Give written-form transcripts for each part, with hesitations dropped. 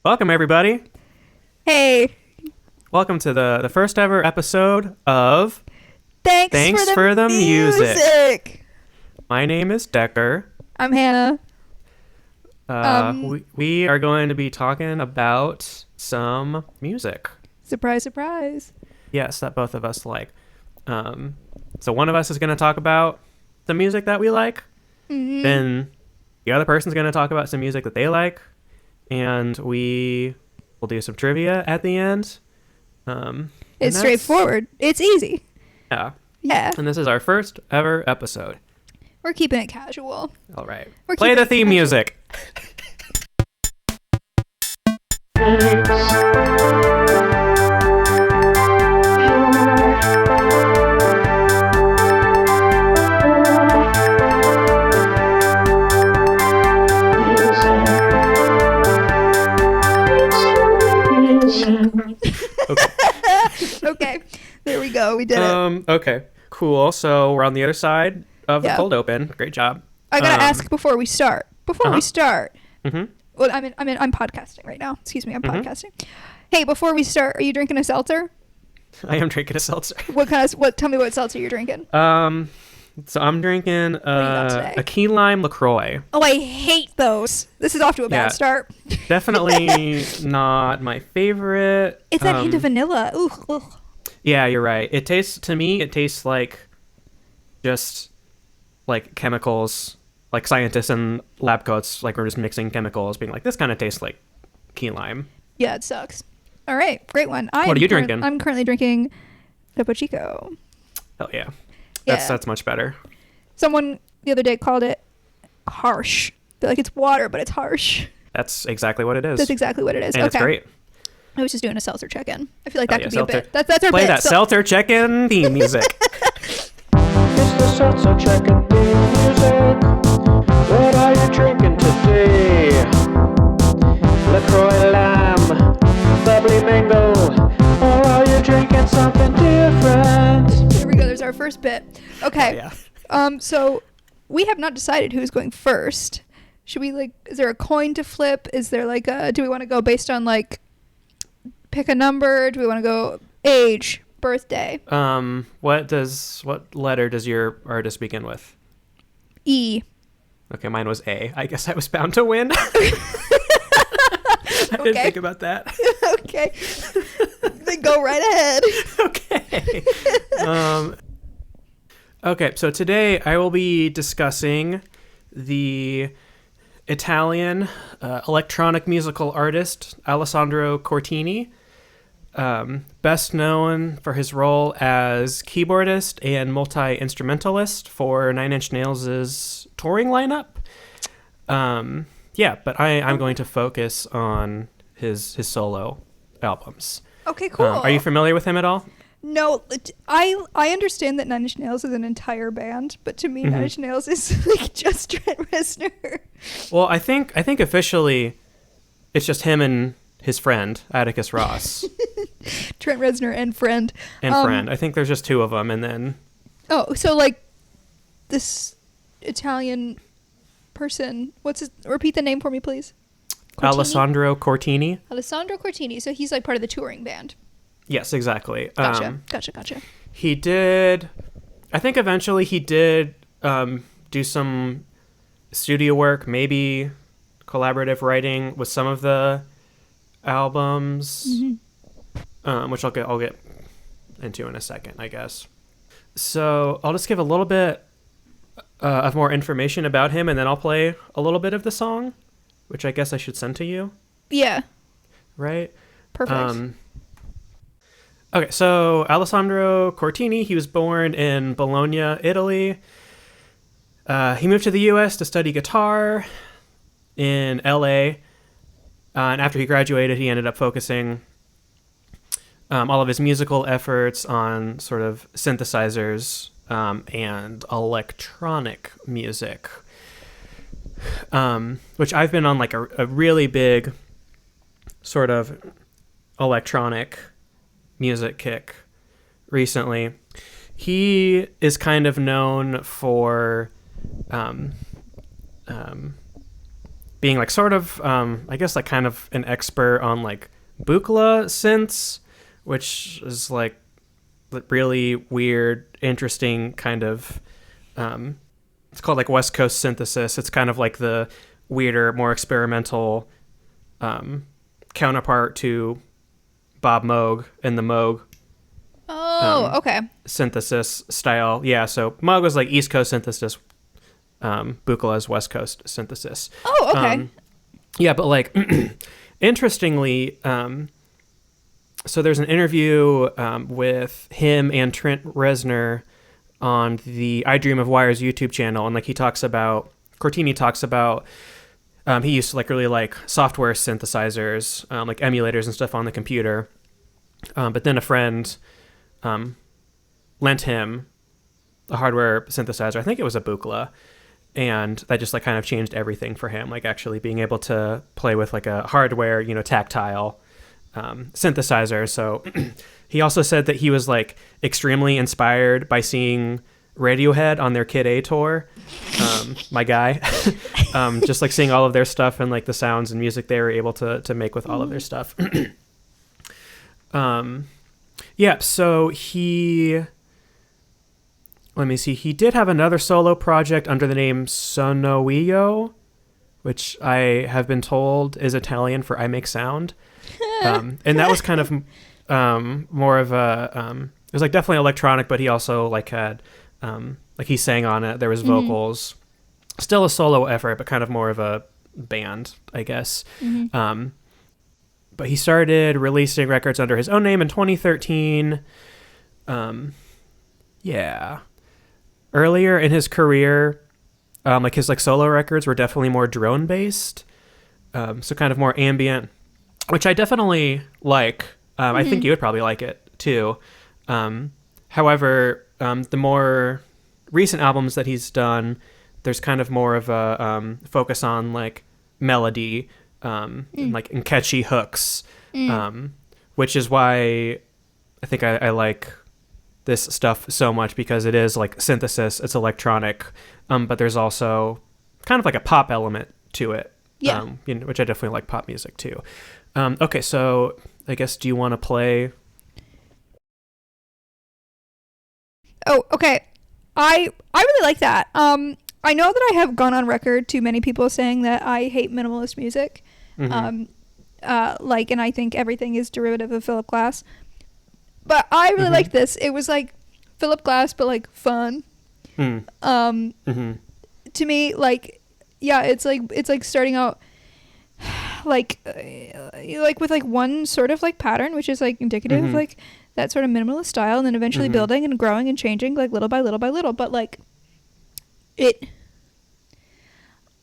Welcome, everybody. Hey. Welcome to the first ever episode of Thanks for the Music. My name is Decker. I'm Hannah. We are going to be talking about some music. Surprise, surprise. Yes, that both of us like. So one of us is going to talk about the music that we like. Mm-hmm. Then the other person's going to talk about some music that they like. And we will do some trivia at the end. It's straightforward. It's easy. Yeah. Yeah. And this is our first ever episode. We're keeping it casual. All right. We're Play the theme keeping it music. Okay. There we go. We did it. Okay. Cool. So we're on the other side of the Yeah. cold open. Great job. I gotta ask before we start. Mm-hmm. Well, I'm podcasting right now. Excuse me. I'm podcasting. Hey, before we start, are you drinking a seltzer? I am drinking a seltzer. Tell me what seltzer you're drinking. So I'm drinking got today? a key lime LaCroix. Oh, I hate those. This is off to a bad start. Definitely not my favorite. It's that hint of vanilla. Ooh. Ugh. Yeah, you're right. It tastes like just like chemicals, like scientists in lab coats, like we're just mixing chemicals, being like, this kind of tastes like key lime. Yeah, it sucks. All right, great one. What are you drinking? I'm currently drinking Topo Chico. Hell yeah. Yeah. That's much better. Someone the other day called it harsh. They're like, it's water, but it's harsh. That's exactly what it is. That's exactly what it is. And okay. it's great. I was just doing a seltzer check-in. I feel like that could be seltzer. a bit. That's our Play bit. that seltzer check-in theme music. It's the seltzer check-in theme music. What are you drinking today? LaCroix Lamb, bubbly mango, or are you drinking something different? Here we go. There's our first bit. Okay. Yeah. So we have not decided who's going first. Should we is there a coin to flip? Is there do we want to go based on pick a number? Do we want to go age, birthday? What letter does your artist begin with? E. Okay, mine was A. I guess I was bound to win. I didn't think about that. Okay. Then go right ahead. Okay. Okay, so today I will be discussing the Italian electronic musical artist Alessandro Cortini, best known for his role as keyboardist and multi-instrumentalist for Nine Inch Nails' touring lineup. But I'm going to focus on his solo albums. Okay, cool. Are you familiar with him at all? No, I understand that Nine Inch Nails is an entire band, but to me, Nine Inch Nails is just Trent Reznor. Well, I think officially, it's just him and his friend Atticus Ross. Trent Reznor and friend. I think there's just two of them, and then. Oh, so this Italian person. Repeat the name for me, please. Cortini? Alessandro Cortini. Alessandro Cortini. So he's part of the touring band. Yes, exactly. Gotcha. He did. I think eventually he did do some studio work, maybe collaborative writing with some of the albums, which I'll get into in a second, I guess. So I'll just give a little bit of more information about him, and then I'll play a little bit of the song, which I guess I should send to you. Yeah. Right? Perfect. Okay, so Alessandro Cortini, he was born in Bologna, Italy. He moved to the U.S. to study guitar in L.A., and after he graduated, he ended up focusing all of his musical efforts on sort of synthesizers and electronic music, which I've been on a really big sort of electronic music kick recently. He is kind of known for being like sort of, I guess like kind of an expert on like Buchla synths, which is like really weird, interesting kind of, it's called like West Coast synthesis. It's kind of like the weirder, more experimental counterpart to Bob Moog and the Moog okay. synthesis style. Yeah, so Moog was like East Coast synthesis, Buchla West Coast synthesis. Oh, okay. Yeah, but like interestingly, so there's an interview with him and Trent Reznor on the I Dream of Wires YouTube channel, and like Cortini talks about he used to like really like software synthesizers, like emulators and stuff on the computer, but then a friend lent him a hardware synthesizer. I think it was a Buchla, and that just like kind of changed everything for him, like actually being able to play with like a hardware, tactile synthesizer. So he also said that he was like extremely inspired by seeing Radiohead on their Kid A tour. My guy. Just like seeing all of their stuff and like the sounds and music they were able to make with all of their stuff. Yeah, so he did have another solo project under the name Sonoio, which I have been told is Italian for I make sound. And that was kind of more of a it was like definitely electronic, but he also like had like he sang on it. There was vocals. Still a solo effort, but kind of more of a band, I guess. But he started releasing records under his own name in 2013. Yeah. Earlier in his career, like his like solo records were definitely more drone based. So kind of more ambient, which I definitely like. I think you would probably like it too. However, the more recent albums that he's done, there's kind of more of a focus on like melody, and like and catchy hooks, which is why I think I like this stuff so much, because it is like synthesis, it's electronic, but there's also kind of like a pop element to it, which I definitely like pop music too. Okay, so I guess, do you want to play? Oh, okay. I really like that. I know that I have gone on record to many people saying that I hate minimalist music. And I think everything is derivative of Philip Glass. But I really liked this. It was like Philip Glass, but like fun. To me, like, yeah, it's like starting out like with like one sort of like pattern, which is like indicative of like that sort of minimalist style, and then eventually building and growing and changing like little by little by little. But like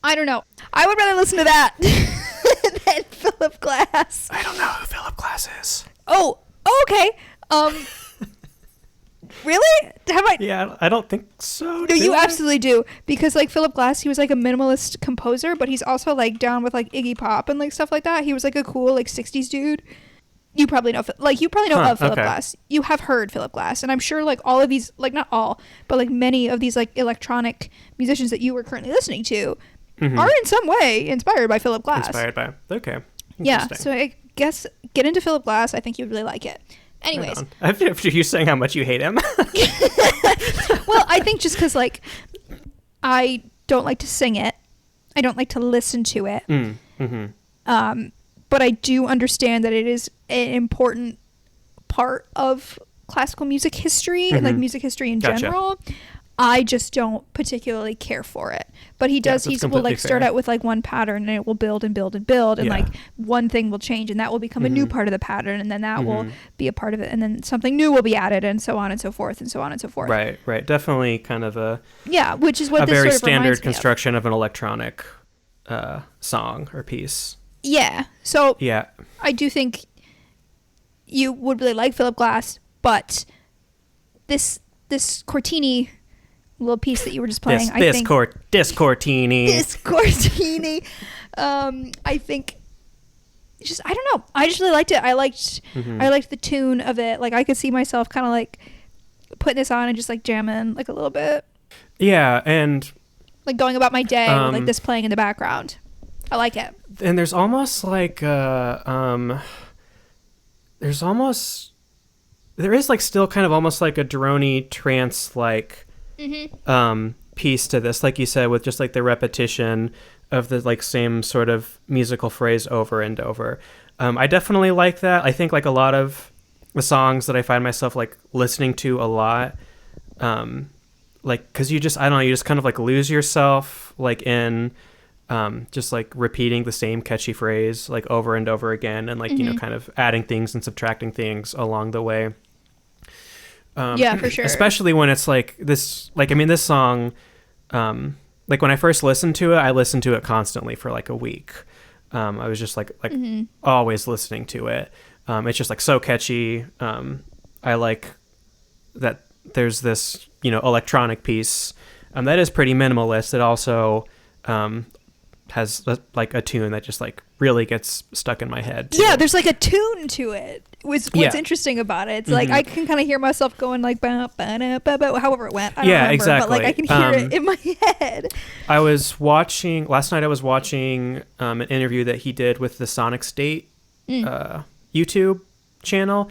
I don't know. I would rather listen to that than Philip Glass. I don't know who Philip Glass is. Oh, okay. Really? Have I? Yeah, I don't think so. No, you absolutely do. Because like Philip Glass, he was like a minimalist composer, but he's also like down with like Iggy Pop and like stuff like that. He was like a cool like 60s dude. You probably know of Philip Glass. You have heard Philip Glass, and I'm sure like all of these, like not all, but like many of these like electronic musicians that you were currently listening to are in some way inspired by Philip Glass. Okay. Yeah, so I guess get into Philip Glass. I think you'd really like it. Anyways. After you saying how much you hate him. Well, I think just because like I don't like to sing it. I don't like to listen to it. But I do understand that it is an important part of classical music history and like music history in general. I just don't particularly care for it. But he does, he will like start out with like one pattern, and it will build and build and build, and like one thing will change, and that will become a new part of the pattern, and then that will be a part of it, and then something new will be added, and so on and so forth, and so on and so forth. Right. Definitely kind of which is what a this very sort of standard construction of an electronic song or piece. Yeah. So I do think you would really like Philip Glass, but this Cortini little piece that you were just playing, I think Cortini, I think just, I don't know, I just really liked it. I liked the tune of it. Like I could see myself kind of like putting this on and just like jamming like a little bit, and like going about my day with like this playing in the background. I like it. And there's almost like there is like still kind of almost like a droney trance like piece to this, like you said, with just like the repetition of the like same sort of musical phrase over and over. I definitely like that. I think like a lot of the songs that I find myself like listening to a lot, like because you just, I don't know, you just kind of like lose yourself like in just like repeating the same catchy phrase like over and over again, and like you know, kind of adding things and subtracting things along the way. Yeah, for sure. Especially when it's like this, like, I mean, this song, like when I first listened to it, I listened to it constantly for like a week. I was just like always listening to it. It's just like so catchy. I like that there's this, you know, electronic piece that is pretty minimalist. It also has like a tune that just like really gets stuck in my head too. Yeah, there's like a tune to it. What's interesting about it, it's like I can kind of hear myself going like ba, ba, da, ba, ba, however it went. I don't remember, exactly. but like I can hear it in my head. Last night I was watching an interview that he did with the Sonic State YouTube channel,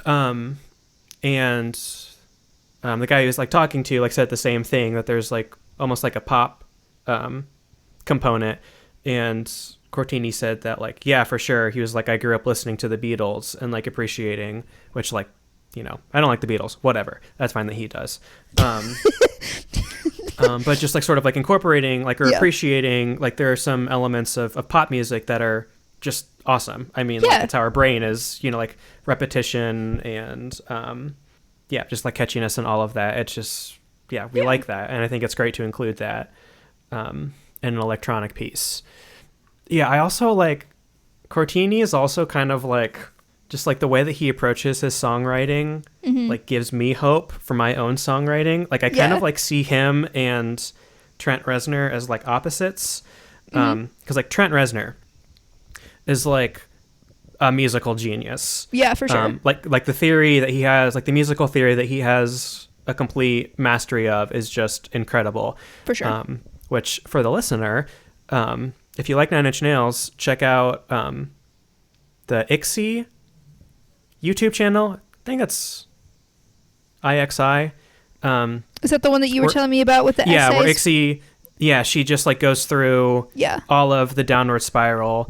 and the guy he was like talking to like said the same thing, that there's like almost like a pop component, and Cortini said that like, yeah, for sure, he was like, I grew up listening to the Beatles and like appreciating, which like, you know, I don't like the Beatles, whatever, that's fine that he does, but just like sort of like incorporating like, or appreciating like there are some elements of pop music that are just awesome. I mean, like it's how our brain is, you know, like repetition and just like catchiness and all of that. It's just, we like that, and I think it's great to include that in an electronic piece. I also like Cortini is also kind of like just like the way that he approaches his songwriting like gives me hope for my own songwriting. Like I kind of like see him and Trent Reznor as like opposites, because like Trent Reznor is like a musical genius. Yeah, for sure. Like the theory that he has, like the musical theory that he has a complete mastery of is just incredible. For sure. Which for the listener, if you like Nine Inch Nails, check out the IXI YouTube channel. I think that's IXI. Is that the one that you were telling me about with the essays? Yeah, where IXI, she just like goes through all of the downward spiral,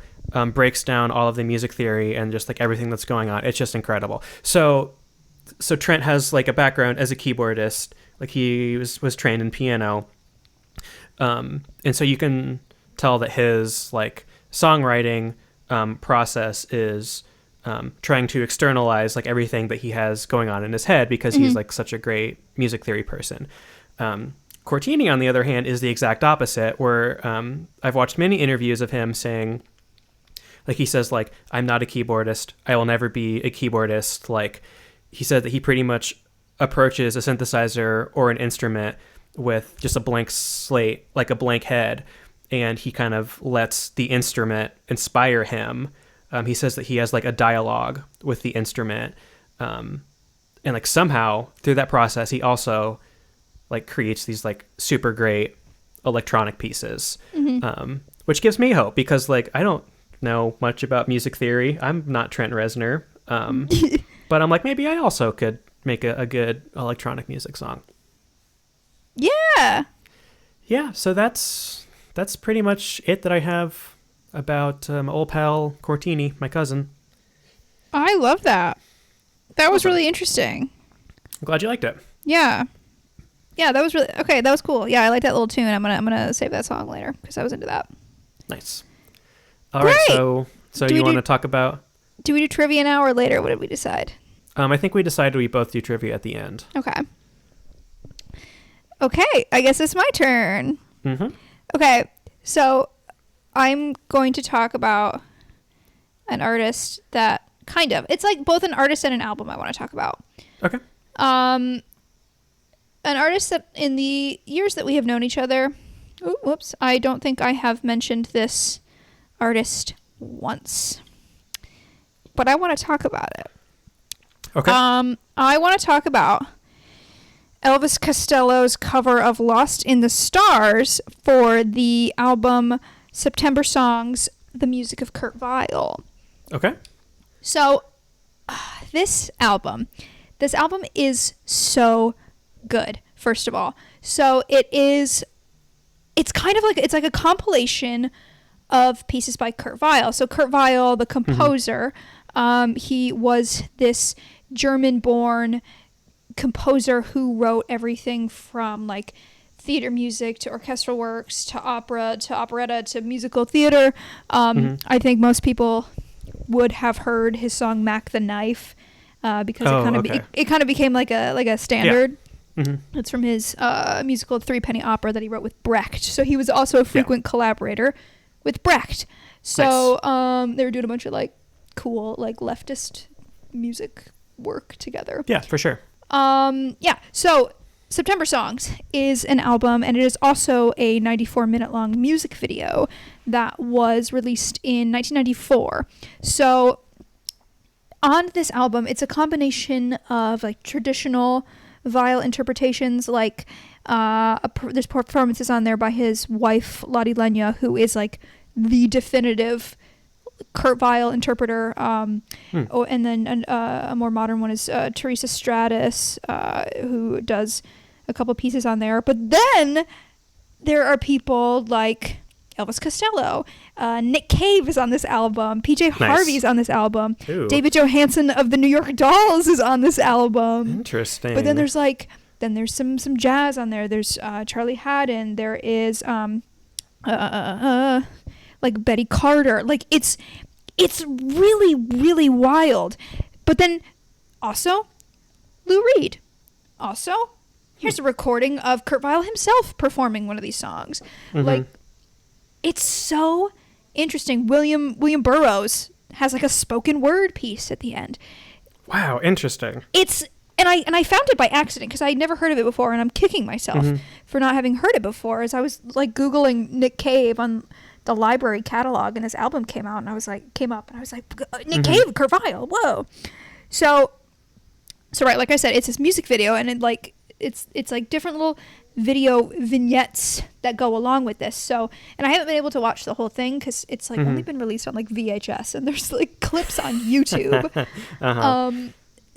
breaks down all of the music theory and just like everything that's going on. It's just incredible. So Trent has like a background as a keyboardist. Like he was trained in piano. And so you can tell that his like songwriting process is trying to externalize like everything that he has going on in his head, because he's like such a great music theory person. Cortini, on the other hand, is the exact opposite, where I've watched many interviews of him saying, like he says, like, I'm not a keyboardist. I will never be a keyboardist. Like he said that he pretty much approaches a synthesizer or an instrument with just a blank slate, like a blank head, and he kind of lets the instrument inspire him. He says that he has like a dialogue with the instrument, and like somehow through that process he also like creates these like super great electronic pieces, which gives me hope, because like I don't know much about music theory. I'm not Trent Reznor, but I'm like, maybe I also could make a good electronic music song. Yeah, so that's pretty much it that I have about old pal Cortini, my cousin. I love that. That was really interesting. I'm glad you liked it. Yeah, that was really okay. That was cool. Yeah, I like that little tune. I'm gonna save that song later because I was into that. Nice. All right, so you want to talk about? Do we do trivia now or later? What did we decide? I think we decided we both do trivia at the end. Okay, I guess it's my turn. Okay, so I'm going to talk about an artist that it's like both an artist and an album I want to talk about. Okay. An artist that in the years that we have known each other, I don't think I have mentioned this artist once, but I want to talk about it. Okay. I want to talk about Elvis Costello's cover of Lost in the Stars for the album September Songs, the music of Kurt Weill. Okay. So this album is so good, first of all. So it's kind of like, it's like a compilation of pieces by Kurt Weill. So Kurt Weill, the composer, he was this German-born composer who wrote everything from like theater music to orchestral works to opera to operetta to musical theater. I think most people would have heard his song "Mac the Knife" because it kind of became like a standard. Yeah. It's from his musical Threepenny Opera that he wrote with Brecht. So he was also a frequent collaborator with Brecht. So they were doing a bunch of like cool like leftist music work together. Yeah, for sure. So September Songs is an album, and it is also a 94-minute long music video that was released in 1994. So on this album, it's a combination of like traditional Weill interpretations, like there's performances on there by his wife Lottie Lenya, who is like the definitive Kurt Weill interpreter. And then a more modern one is Teresa Stratus, who does a couple pieces on there. But then there are people like Elvis Costello, Nick Cave is on this album, PJ Harvey's on this album, David Johansen of the New York Dolls is on this album. Interesting. But then there's some jazz on there. There's Charlie Haddon. There is like Betty Carter. Like it's really, really wild. But then also Lou Reed. Also, here's a recording of Kurt Weill himself performing one of these songs. Like, it's so interesting. William Burroughs has like a spoken word piece at the end. Wow, interesting. And I found it by accident because I had never heard of it before, and I'm kicking myself for not having heard it before. As I was like Googling Nick Cave on the library catalog, and his album came out, and I was like, Nick Cave, Kurt Weill, whoa. So right, like I said, it's this music video, and it's like different little video vignettes that go along with this. So, and I haven't been able to watch the whole thing because it's like only been released on like VHS, and there's like clips on YouTube.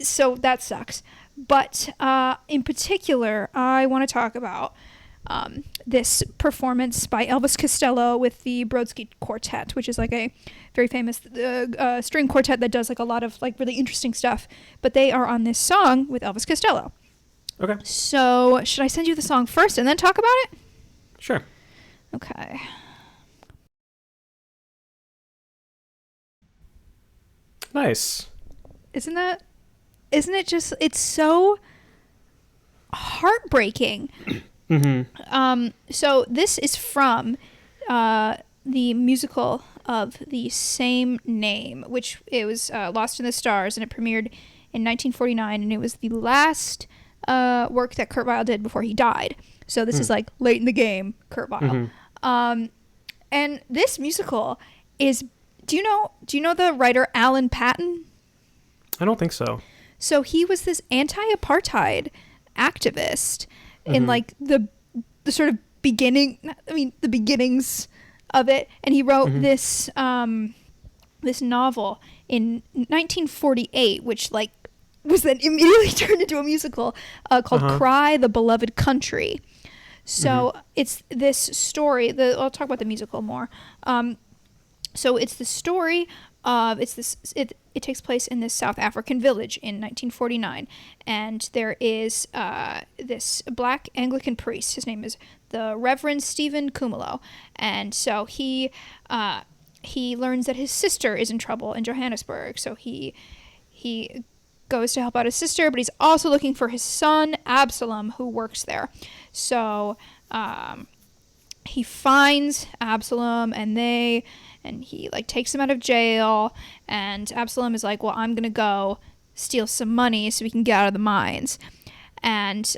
So that sucks. But in particular, I want to talk about this performance by Elvis Costello with the Brodsky Quartet, which is like a very famous string quartet that does like a lot of like really interesting stuff. But they are on this song with Elvis Costello. Okay. So should I send you the song first and then talk about it? Sure. Okay. Nice. Isn't it just, it's so heartbreaking. So this is from the musical of the same name, which it was Lost in the Stars, and it premiered in 1949, and it was the last work that Kurt Weill did before he died. So this is like late in the game, Kurt Weill. And this musical is, do you know the writer Alan Paton? I don't think so. So he was this anti-apartheid activist in like the sort of the beginnings of it, and he wrote this this novel in 1948, which like was then immediately turned into a musical called Cry, the Beloved Country. So it's this story. I'll talk about the musical more. So it's the story of it takes place in this South African village in 1949, and there is this black Anglican priest. His name is the Reverend Stephen Kumalo, and so he learns that his sister is in trouble in Johannesburg. So he goes to help out his sister, but he's also looking for his son Absalom, who works there. So he finds Absalom, and he like takes him out of jail, and Absalom is like, well, I'm gonna go steal some money so we can get out of the mines. And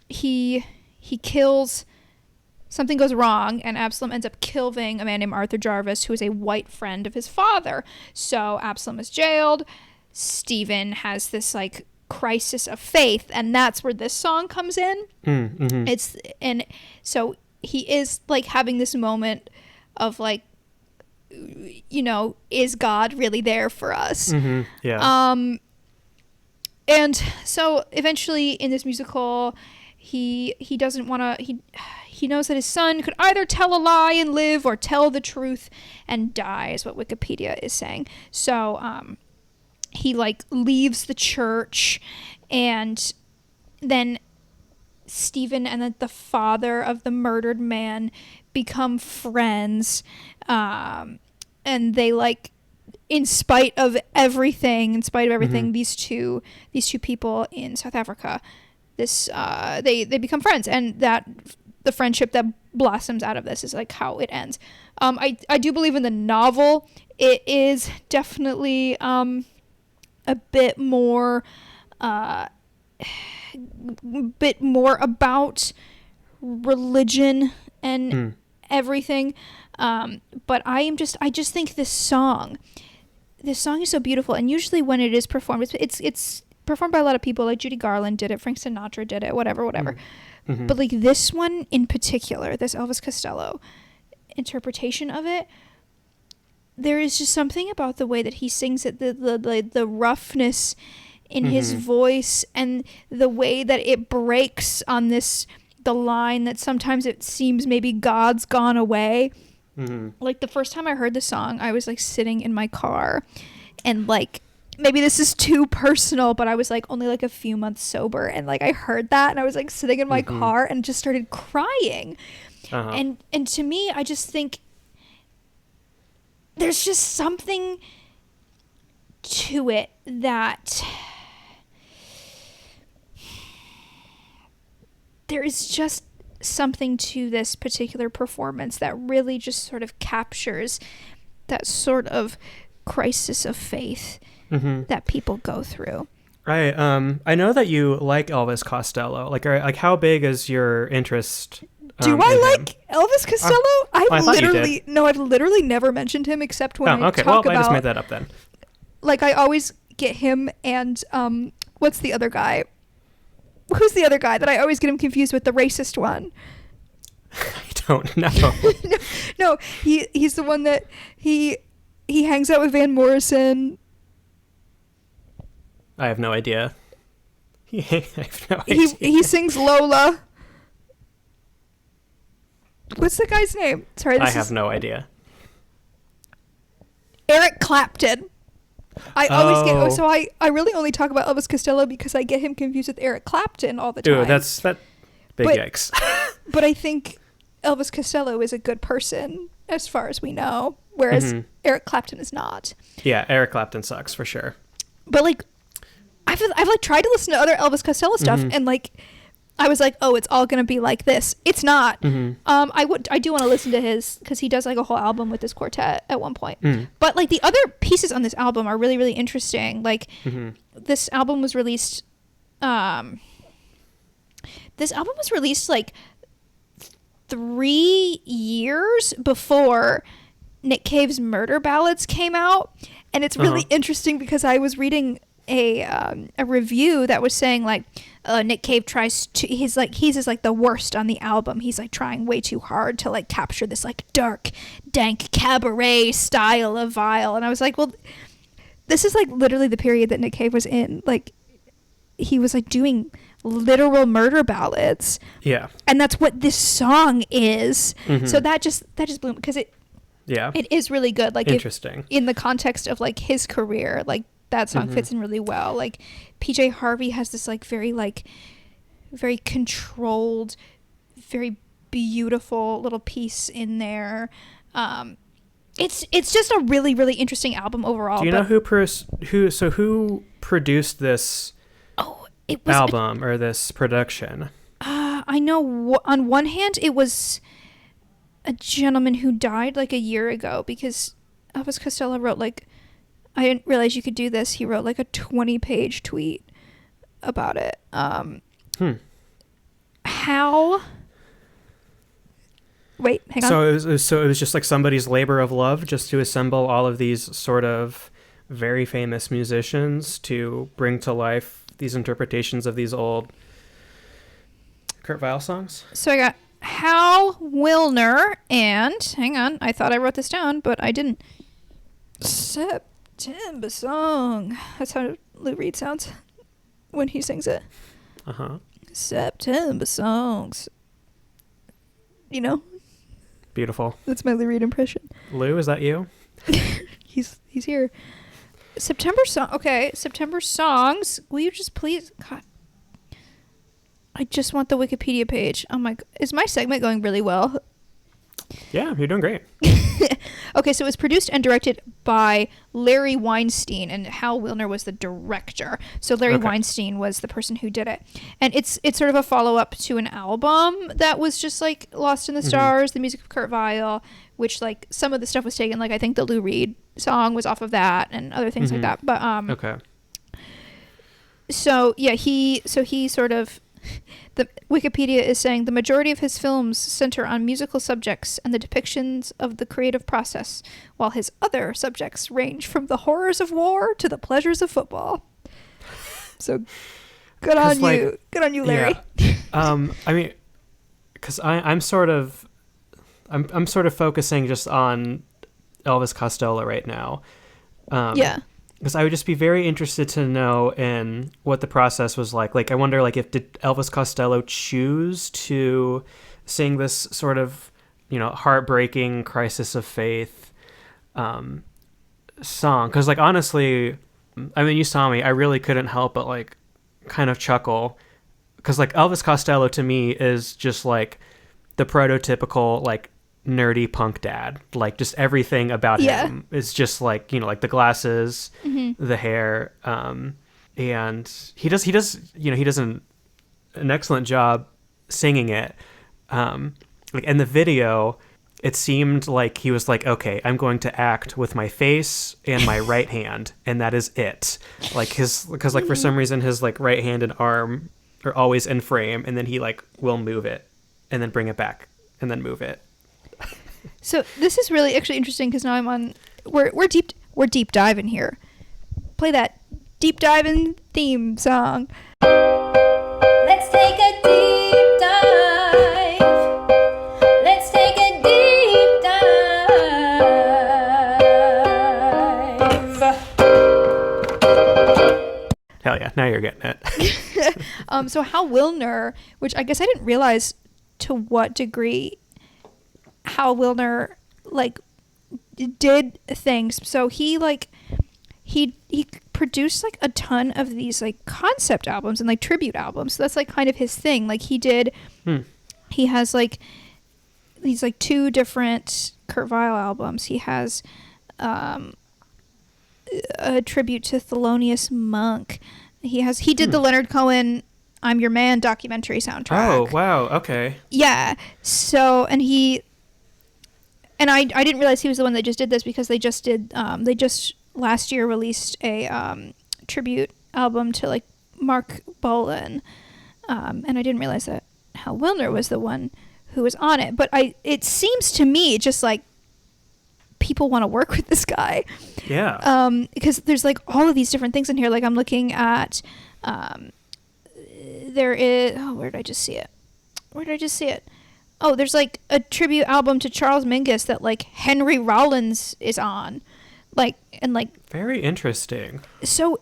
he kills, something goes wrong, and Absalom ends up killing a man named Arthur Jarvis, who is a white friend of his father. So Absalom is jailed. Stephen has this like crisis of faith, and that's where this song comes in. And so he is like having this moment of like, you know, is God really there for us? Yeah. And so eventually in this musical, he doesn't want to, he knows that his son could either tell a lie and live or tell the truth and die, is what Wikipedia is saying. So he like leaves the church, and then Stephen and the father of the murdered man become friends, and they like, in spite of everything, these two people in South Africa, they become friends, and that the friendship that blossoms out of this is like how it ends. I do believe in the novel it is definitely a bit more about religion and everything, but I just think this song is so beautiful. And usually when it is performed, it's performed by a lot of people, like Judy Garland did it, Frank Sinatra did it, whatever. But like this one in particular, this Elvis Costello interpretation of it, there is just something about the way that he sings it, the roughness in his voice, and the way that it breaks on the line that sometimes it seems maybe God's gone away. Like the first time I heard the song, I was like sitting in my car, and like, maybe this is too personal, but I was like only like a few months sober, and like I heard that, and I was like sitting in my car and just started crying. And to me, I just think there's just something to it that there is just something to this particular performance that really just sort of captures that sort of crisis of faith that people go through. Right. I know that you like Elvis Costello. Like how big is your interest? Do I like Elvis Costello? I've literally never mentioned him except when I talk about. I just made that up then. Like I always get him and what's the other guy? Who's the other guy that I always get him confused with, the racist one? I don't know. No, he's the one that he hangs out with Van Morrison. I have no idea. I have no idea. He sings Lola. What's the guy's name? Sorry, I have no idea. Eric Clapton. I always get, so I really only talk about Elvis Costello because I get him confused with Eric Clapton all the time. Dude, that's big yikes. But I think Elvis Costello is a good person as far as we know, whereas Eric Clapton is not. Yeah, Eric Clapton sucks for sure. But like, I've like tried to listen to other Elvis Costello stuff, and like, I was like, oh, it's all gonna be like this. It's not. I do want to listen to his, because he does like a whole album with this quartet at one point. But like the other pieces on this album are really, really interesting. Like this album was released. This album was released like 3 years before Nick Cave's Murder Ballads came out, and it's really interesting because I was reading a review that was saying like Nick Cave tries to, he's just like the worst on the album. He's like trying way too hard to like capture this like dark, dank cabaret style of Vile, and I was like, well, this is like literally the period that Nick Cave was in. Like he was like doing literal murder ballads. Yeah. And that's what this song is. So that just blew, because it is really good. Like interesting in the context of like his career, like that song fits in really well. Like PJ Harvey has this like very controlled, very beautiful little piece in there. It's just a really, really interesting album overall. Do you know who produced this album or this production? I know on one hand it was a gentleman who died like a year ago, because Elvis Costello wrote like, I didn't realize you could do this. He wrote like a 20-page tweet about it. How? Wait, hang on. So it was just like somebody's labor of love, just to assemble all of these sort of very famous musicians to bring to life these interpretations of these old Kurt Weill songs. So Hal Wilner and, hang on, I thought I wrote this down, but I didn't. September Song. That's how Lou Reed sounds when he sings it. Uh-huh. September Songs. You know? Beautiful. That's my Lou Reed impression. Lou, is that you? He's here. September Song. Okay, September Songs. Will you just please... God. I just want the Wikipedia page. Oh my... Is my segment going really well? Yeah, you're doing great. Okay, so it was produced and directed by Larry Weinstein, and Hal Wilner was the director. So Larry Weinstein was the person who did it. And it's sort of a follow-up to an album that was just like Lost in the Stars, the music of Kurt Weill, which like some of the stuff was taken, like I think the Lou Reed song was off of that and other things like that. But okay. So yeah, he sort of... The Wikipedia is saying the majority of his films center on musical subjects and the depictions of the creative process, while his other subjects range from the horrors of war to the pleasures of football. So good on you. Good on you, Larry. Yeah. I mean, because I'm sort of focusing just on Elvis Costello right now. Yeah. Because I would just be very interested to know in what the process was like. Like, I wonder, like, did Elvis Costello choose to sing this sort of, heartbreaking crisis of faith song? Because, like, honestly, I mean, you saw me. I really couldn't help but, like, kind of chuckle. Because, like, Elvis Costello to me is just, like, the prototypical, like, nerdy punk dad. Like, just everything about him is just like, like the glasses, the hair, and he does an excellent job singing it. Like in the video, it seemed like he was like, okay, I'm going to act with my face and my right hand, and that is it. Like because like for some reason his like right hand and arm are always in frame, and then he like will move it and then bring it back and then move it. So this is really actually interesting because now I'm on. We're deep diving here. Play that deep diving theme song. Let's take a deep dive. Let's take a deep dive. Hell yeah! Now you're getting it. So Hal Wilner, which I guess I didn't realize to what degree Hal Wilner like did things. So he produced like a ton of these like concept albums and like tribute albums. So that's like kind of his thing. Like he has like these like 2 different Kurt Weill albums. He has a tribute to Thelonious Monk. He did the Leonard Cohen I'm Your Man documentary soundtrack. Oh, wow. Okay. Yeah. So, and I didn't realize he was the one that just did this because they just last year released a tribute album to like Mark Bolan. And I didn't realize that Hal Wilner was the one who was on it. But it seems to me just like people want to work with this guy. Yeah. Because there's like all of these different things in here. Like I'm looking at, there is, where did I just see it? Oh, there's like a tribute album to Charles Mingus that like Henry Rollins is on. Like, and like. Very interesting. So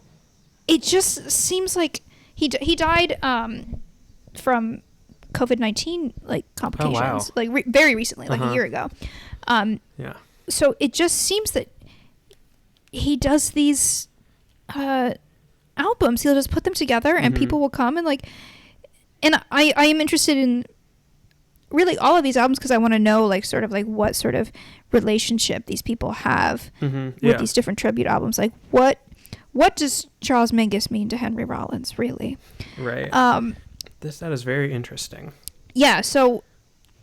it just seems like he died from COVID-19 like complications. Oh, wow. Like very recently, like a year ago. Yeah. So it just seems that he does these albums. He'll just put them together and people will come and like, and I am interested in really all of these albums because I want to know like sort of like what sort of relationship these people have with these different tribute albums. Like what does Charles Mingus mean to Henry Rollins really? Right. That is very interesting. Yeah. So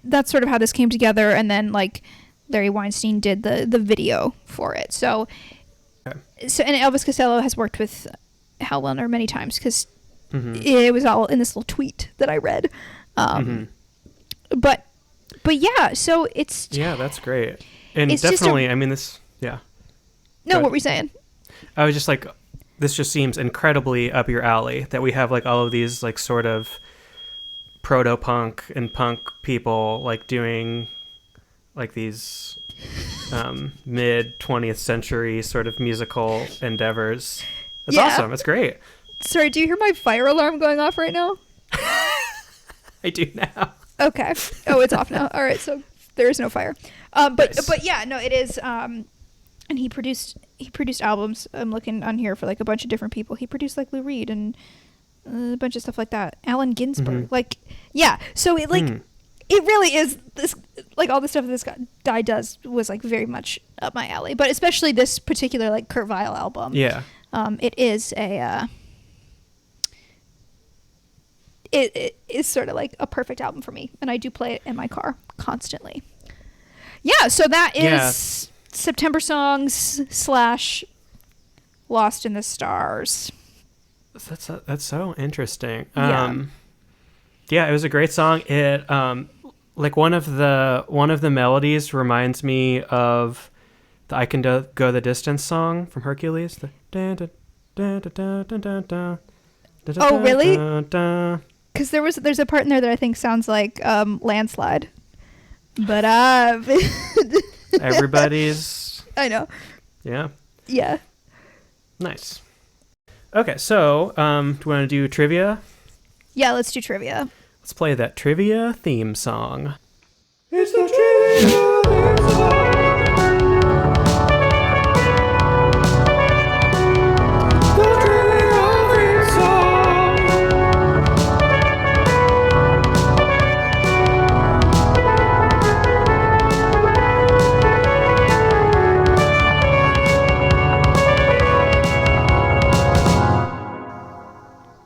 that's sort of how this came together. And then like Larry Weinstein did the video for it. So and Elvis Costello has worked with Hal Wilner many times because it was all in this little tweet that I read. But yeah, so it's... Yeah, that's great. And it's definitely, I mean, this... Yeah. No, what were you saying? I was just like, this just seems incredibly up your alley that we have like all of these like sort of proto-punk and punk people like doing like these mid 20th century sort of musical endeavors. It's awesome. It's great. Sorry, do you hear my fire alarm going off right now? I do now. Okay. Oh, it's off now. All right, so there is no fire. Nice. But yeah, no, it is. And he produced albums. I'm looking on here for like a bunch of different people. He produced like Lou Reed and a bunch of stuff like that. Allen Ginsberg, like yeah. So it like it really is this like all the stuff that this guy does was like very much up my alley. But especially this particular like Kurt Weill album. Yeah. It is a. It is sort of like a perfect album for me, and I do play it in my car constantly. Yeah, so that is September Songs / Lost in the Stars. That's so interesting. Yeah. Yeah, it was a great song. It like one of the melodies reminds me of the "I Can Go the Distance" song from Hercules. The Oh, really? Because there's a part in there that I think sounds like Landslide, but everybody's. I know. Yeah. Yeah. Nice. Okay, so do you want to do trivia? Yeah, let's do trivia. Let's play that trivia theme song. It's the trivia theme song. The trivia theme song.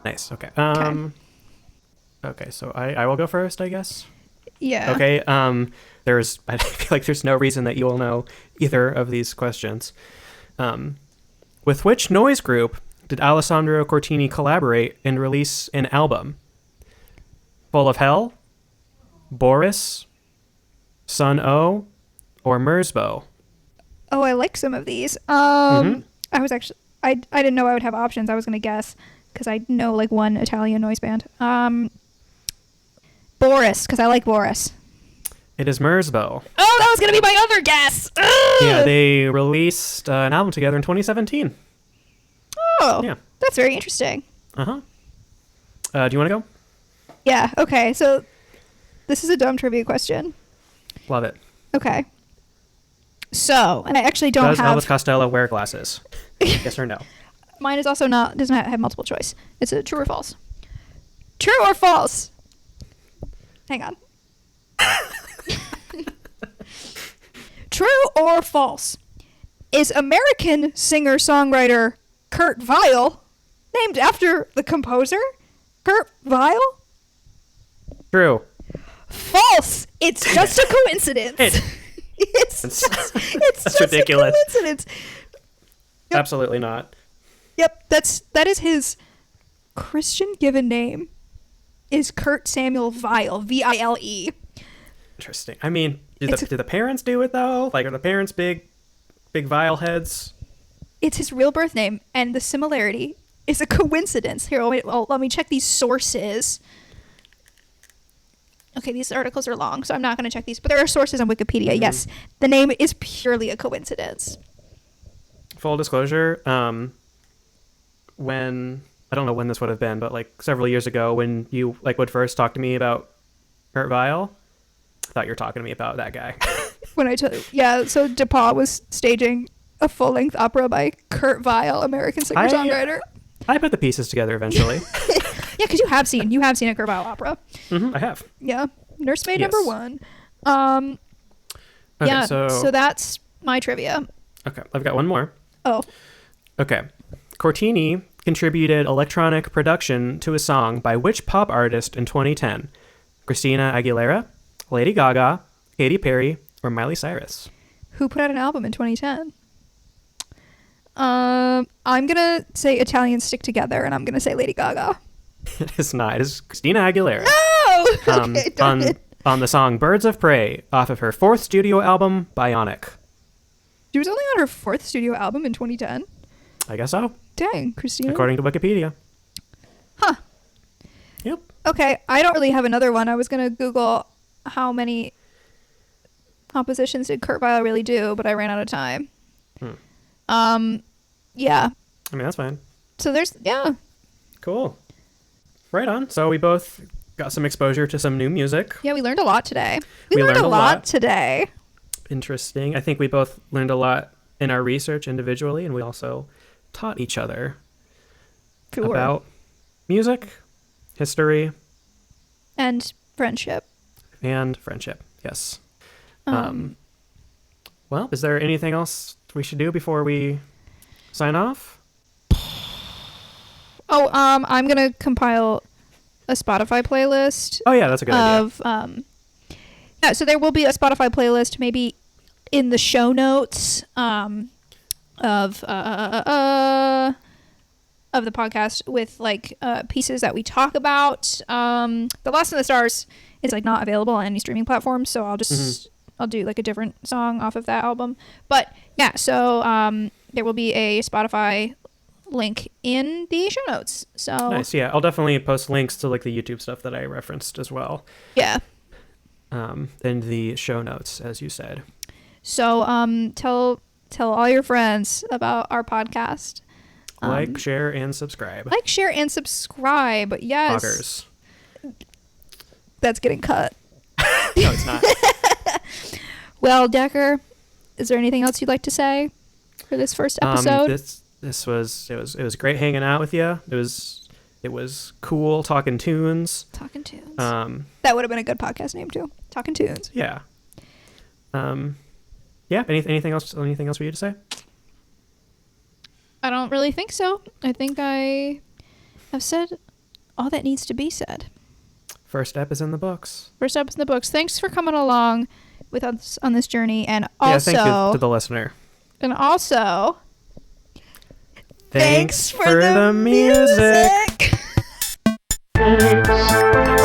Nice. Okay. Okay, so I will go first, I guess. Yeah. Okay. I feel like there's no reason that you will know either of these questions. With which noise group did Alessandro Cortini collaborate and release an album? Full of Hell, Boris, Sun O, or Merzbow? Oh, I like some of these. Mm-hmm. I was actually I didn't know I would have options. I was gonna guess because I know like one Italian noise band. Boris, because I like Boris. It is Merzbow. Oh, that was gonna be my other guess. Ugh! Yeah, they released an album together in 2017. Oh, Yeah. that's very interesting. Uh-huh. Do you want to go? Yeah. Okay. So this is a dumb trivia question. Love it. Okay. So, and I actually don't Does have. Elvis Costello wear glasses? Yes or no? Mine is also doesn't have multiple choice. It's a true or false. True or false? Hang on. True or false? Is American singer-songwriter Kurt Weill named after the composer Kurt Weill? True. False. It's just a coincidence. It's just ridiculous. a coincidence. Yep. Absolutely not. Yep, that is his Christian given name. Is Kurt Samuel Weill, Vile. Interesting. I mean, do the parents do it though? Like, are the parents big vial heads? It's his real birth name, and the similarity is a coincidence. Here, let me check these sources. Okay, these articles are long, so I'm not going to check these, but there are sources on Wikipedia. Mm-hmm. Yes, the name is purely a coincidence. Full disclosure, when I don't know when this would have been, but like several years ago, when you like would first talk to me about Kurt Weill, I thought you were talking to me about that guy. So DePaul was staging a full-length opera by Kurt Weill, American singer-songwriter. I put the pieces together eventually. Yeah, because you have seen a Kurt Weill opera. Mm-hmm, I have. Yeah, Nursemaid Yes. number 1. Okay, yeah, so that's my trivia. okay, I've got one more. Oh, Okay, Cortini contributed electronic production to a song by which pop artist in 2010? Christina Aguilera, Lady Gaga, Katy Perry, or Miley Cyrus? who put out an album in 2010? I'm gonna say Italians Stick Together, and I'm gonna say Lady Gaga. It is not. It is Christina Aguilera. Oh, okay, darn it. On the song Birds of Prey off of her 4th studio album, Bionic. She was only on her 4th studio album in 2010. I guess so, Dang, Christina. according to Wikipedia. Huh. Yep. Okay, I don't really have another one. I was gonna Google how many compositions did Kurt Weill really do, but I ran out of time. Yeah. I mean, that's fine. So there's Cool. Right on. So we both got some exposure to some new music. Yeah, we learned a lot today. We We learned learned a a lot lot. today. Interesting. I think we both learned a lot in our research individually, and we also taught each other Sure. about music, history, And friendship. and friendship. Yes. Well, is there anything else we should do before we sign off? Oh, I'm gonna compile a Spotify playlist Oh yeah, that's a good idea. of yeah, so there will be a Spotify playlist maybe in the show notes of the podcast with like pieces that we talk about. The Lost in the Stars is like not available on any streaming platform, so I'll just I'll do like a different song off of that album. But yeah, so there will be a Spotify link in the show notes. So Nice. Yeah, I'll definitely post links to like the YouTube stuff that I referenced as well. yeah. In the show notes, as you said. So tell all your friends about our podcast. Like, share, and subscribe. Like, share, and subscribe. Yes. Poggers. That's getting cut. No, it's not. Well, Decker, is there anything else you'd like to say for this first episode? This was great hanging out with you. It was cool talking tunes. Talking Tunes. That would have been a good podcast name too. Talking Tunes. Yeah. Yeah. Anything else? Anything else for you to say? I don't really think so. I think I have said all that needs to be said. First step is in the books. First up in the books. Thanks for coming along with us on this journey, and also thank you to the listener. And also, Thanks for the music. music.